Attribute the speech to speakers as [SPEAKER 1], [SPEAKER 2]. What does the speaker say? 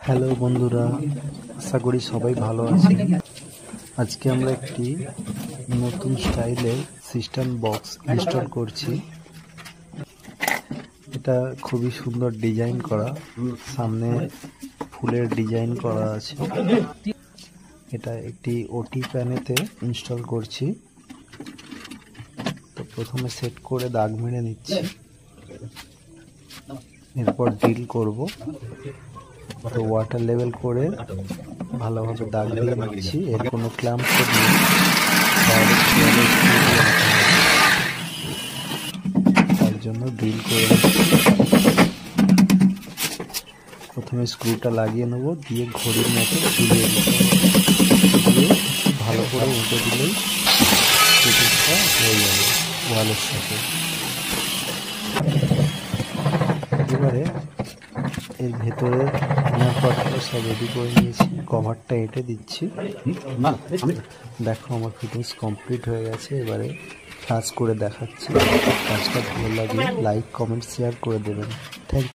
[SPEAKER 1] Hello বন্ধুরা, আশা করি সবাই ভালো আছেন। আজকে আমরা একটি নতুন স্টাইলের সিস্টেম বক্স ইনস্টল করছি। এটা খুবই সুন্দর ডিজাইন করা, সামনে ফুলের ডিজাইন করা আছে। এটা একটি ওটি প্যানেতে ইনস্টল করছি। তো প্রথমে সেট করে দাগ মেরে নিচ্ছি, এরপর ড্রিল করব। তো ওয়াটার লেভেল করে ভালোভাবে দাগ দিয়ে নিচ্ছি। এর কোনো ক্ল্যাম্প নেই, তার জন্য ড্রিল করে নিচ্ছি। প্রথমে স্ক্রুটা লাগিয়ে নেব, দিয়ে ঘড়ির মতো ঝুলিয়ে দিতে দিয়ে ভালো করে উঠে দিলেই ফিটিংসটা হয়ে যাবে ওয়ালের সাথে। এবারে এর ভেতরে পটগুলো সব রেডি করে নিয়েছি, কভারটা এঁটে দিচ্ছি। দেখো আমার ফিটিংস কমপ্লিট হয়ে গেছে। এবারে কাজ করে দেখাচ্ছি। কাজটা ভালো লাগলে লাইক, কমেন্ট, শেয়ার করে দেবেন। Thank you.